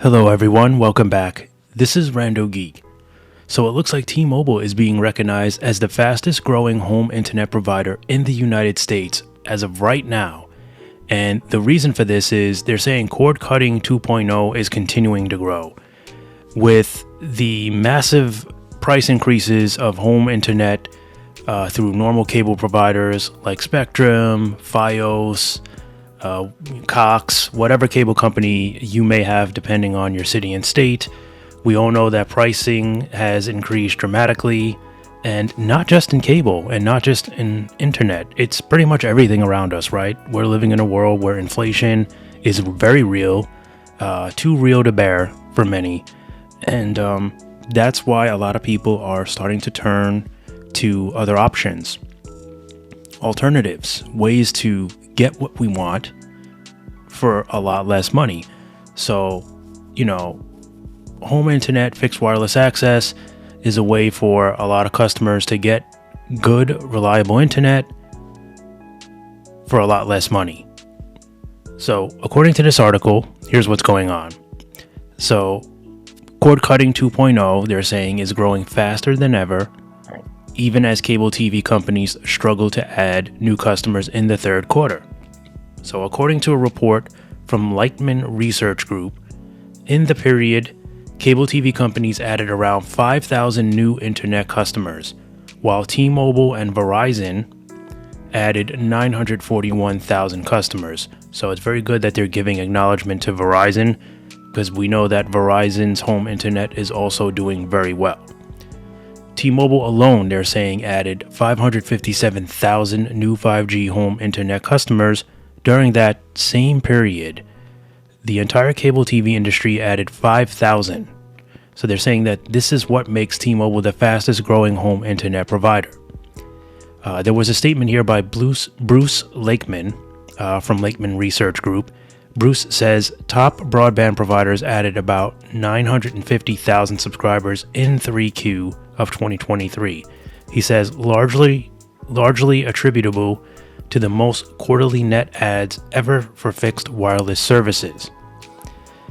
Hello everyone, welcome back. This is RandoGEEK. So it looks like T-Mobile is being recognized as the fastest growing home internet provider in the United States as of right now. And the reason for this is they're saying cord cutting 2.0 is continuing to grow. With the massive price increases of home internet through normal cable providers like Spectrum, Fios, Cox, whatever cable company you may have depending on your city and state. We all know that pricing has increased dramatically, and not just in cable and not just in internet. It's pretty much everything around us, right? We're living in a world where inflation is very real, too real to bear for many. And that's why a lot of people are starting to turn to other options, alternatives, ways to get what we want for a lot less money. So, home internet, fixed wireless access is a way for a lot of customers to get good, reliable internet for a lot less money. So, according to this article, here's what's going on. So, cord cutting 2.0, they're saying, is growing faster than ever, even as cable TV companies struggle to add new customers in the third quarter. So according to a report from Leichtman Research Group, in the period, cable TV companies added around 5,000 new internet customers, while T-Mobile and Verizon added 941,000 customers. So it's very good that they're giving acknowledgement to Verizon, because we know that Verizon's home internet is also doing very well. T-Mobile alone, they're saying, added 557,000 new 5G home internet customers during that same period. The entire cable TV industry added 5,000. So they're saying that this is what makes T-Mobile the fastest growing home internet provider. There was a statement here by Bruce Lakeman from Lakeman Research Group. Bruce says top broadband providers added about 950,000 subscribers in 3Q of 2023. He says largely attributable to the most quarterly net adds ever for fixed wireless services.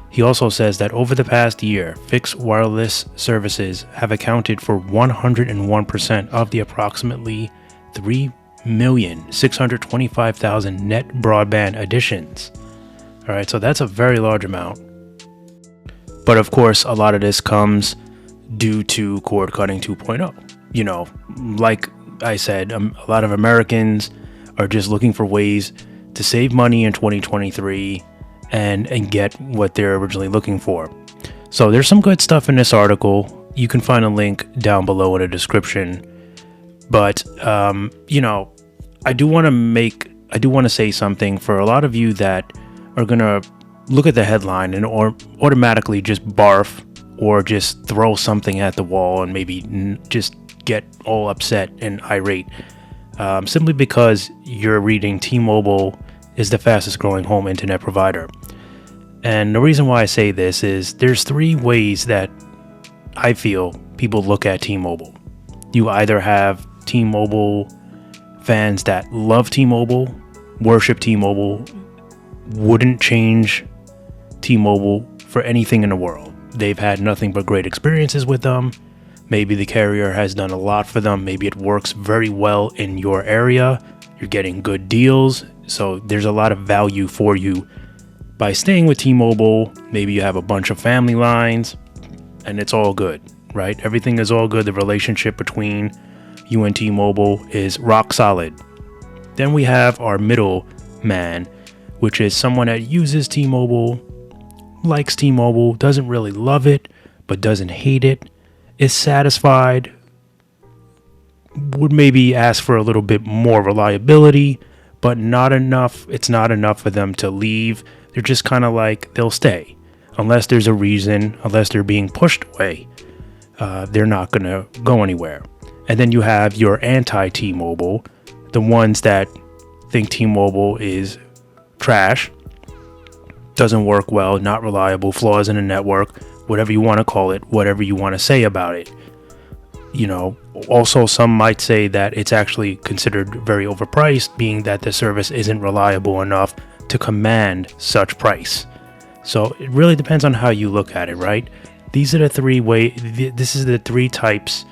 He also says that over the past year, fixed wireless services have accounted for 101% of the approximately 3,625,000 net broadband additions. All right, so that's a very large amount. But of course, a lot of this comes due to cord cutting 2.0. Like I said, a lot of Americans are just looking for ways to save money in 2023 and get what they're originally looking for. So there's some good stuff in this article. You can find a link down below in the description. But, I do want to say something for a lot of you that are going to look at the headline and or automatically just barf or just throw something at the wall and maybe just get all upset and irate. Simply because you're reading T-Mobile is the fastest growing home internet provider. And the reason why I say this is there's three ways that I feel people look at T-Mobile. You either have T-Mobile fans that love T-Mobile, worship T-Mobile, wouldn't change T-Mobile for anything in the world. They've had nothing but great experiences with them. Maybe the carrier has done a lot for them. Maybe it works very well in your area. You're getting good deals. So there's a lot of value for you by staying with T-Mobile. Maybe you have a bunch of family lines and it's all good, right? Everything is all good. The relationship between you and T-Mobile is rock solid. Then we have our middle man, which is someone that uses T-Mobile, likes T-Mobile, doesn't really love it, but doesn't hate it, is satisfied, would maybe ask for a little bit more reliability, but not enough. It's not enough for them to leave. They're just kind of like, they'll stay. Unless there's a reason, unless they're being pushed away, they're not going to go anywhere. And then you have your anti-T-Mobile, the ones that think T-Mobile is trash, doesn't work well, not reliable, flaws in the network, whatever you want to call it, whatever you want to say about it. Also some might say that it's actually considered very overpriced, being that the service isn't reliable enough to command such price. So it really depends on how you look at it, right? These are the this is the three types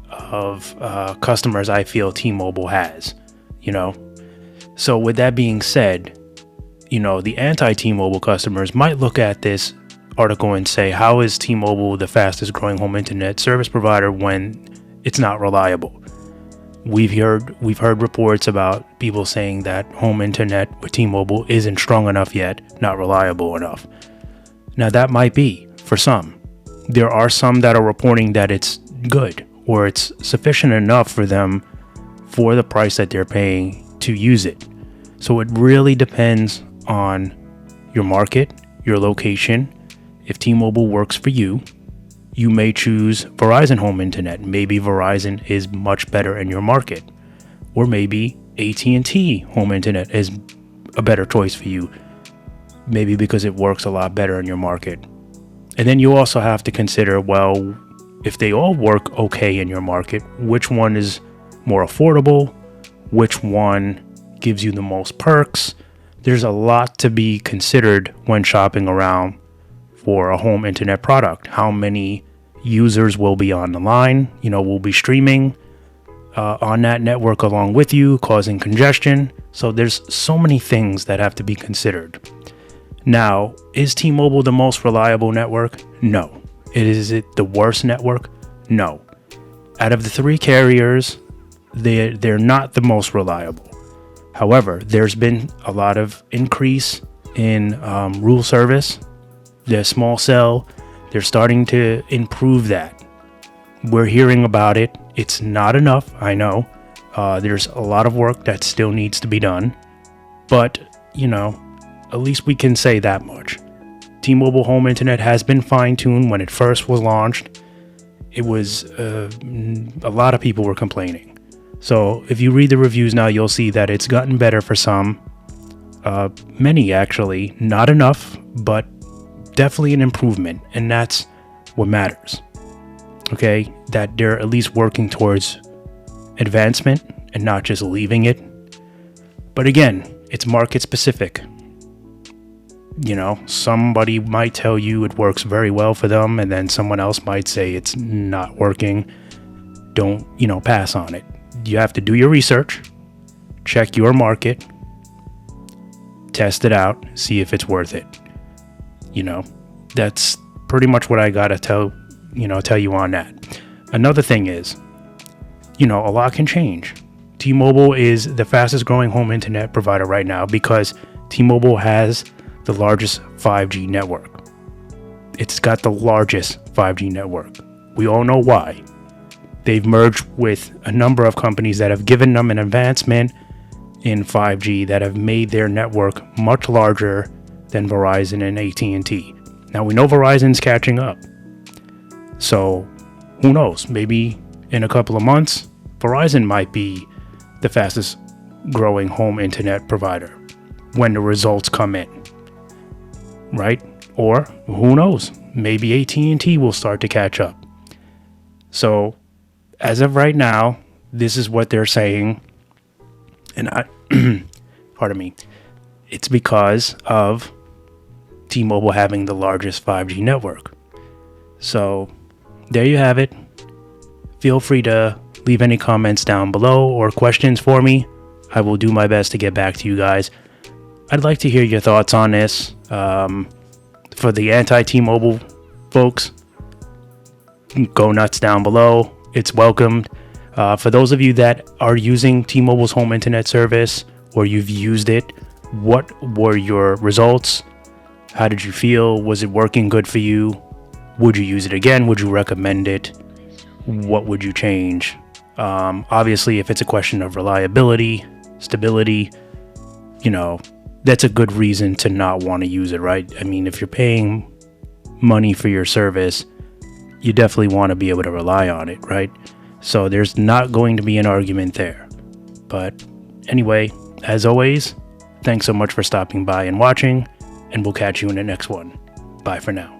of customers I feel T-Mobile has, you know? So with that being said, you know, the anti-T-Mobile customers might look at this article and say, how is T-Mobile the fastest growing home internet service provider when it's not reliable? We've heard reports about people saying that home internet with T-Mobile isn't strong enough yet, not reliable enough. Now that might be for some. There are some that are reporting that it's good or it's sufficient enough for them for the price that they're paying to use it. So it really depends on your market, your location. If T-Mobile works for you, you may choose Verizon home internet. Maybe Verizon is much better in your market. Or maybe AT&T home internet is a better choice for you. Maybe because it works a lot better in your market. And then you also have to consider, well, if they all work okay in your market, which one is more affordable? Which one gives you the most perks? There's a lot to be considered when shopping around for a home internet product. How many users will be on the line, will be streaming on that network along with you, causing congestion. So there's so many things that have to be considered. Now, is T-Mobile the most reliable network? No. Is it the worst network? No. Out of the three carriers, they're not the most reliable. However, there's been a lot of increase in rural service. The small cell, they're starting to improve that. We're hearing about it. It's not enough, I know. There's a lot of work that still needs to be done. But, at least we can say that much. T-Mobile home internet has been fine-tuned. When it first was launched, it was a lot of people were complaining. So if you read the reviews now, you'll see that it's gotten better for some. Many actually, not enough, but definitely an improvement, and that's what matters. Okay, that they're at least working towards advancement and not just leaving it. But again, it's market specific. Somebody might tell you it works very well for them, and then someone else might say it's not working. Don't, pass on it. You have to do your research, check your market, test it out, see if it's worth it. That's pretty much what I gotta tell you on that. Another thing is, a lot can change. T-Mobile is the fastest growing home internet provider right now because T-Mobile has the largest 5G network. It's got the largest 5G network. We all know why. They've merged with a number of companies that have given them an advancement in 5G that have made their network much larger than Verizon and AT&T. Now we know Verizon's catching up. So who knows? Maybe in a couple of months, Verizon might be the fastest growing home internet provider when the results come in. Right? Or who knows? Maybe AT&T will start to catch up. So as of right now, this is what they're saying. And pardon me. It's because of T-Mobile having the largest 5G network. So there you have it. Feel free to leave any comments down below or questions for me. I will do my best to get back to you guys. I'd like to hear your thoughts on this. For the anti-T-Mobile folks, go nuts down below. It's welcomed. For those of you that are using T-Mobile's home internet service or you've used it, what were your results? How did you feel? Was it working good for you? Would you use it again? Would you recommend it? What would you change? Obviously, if it's a question of reliability, stability, that's a good reason to not want to use it, right? I mean, if you're paying money for your service, you definitely want to be able to rely on it, right? So there's not going to be an argument there. But anyway, as always, thanks so much for stopping by and watching, and we'll catch you in the next one. Bye for now.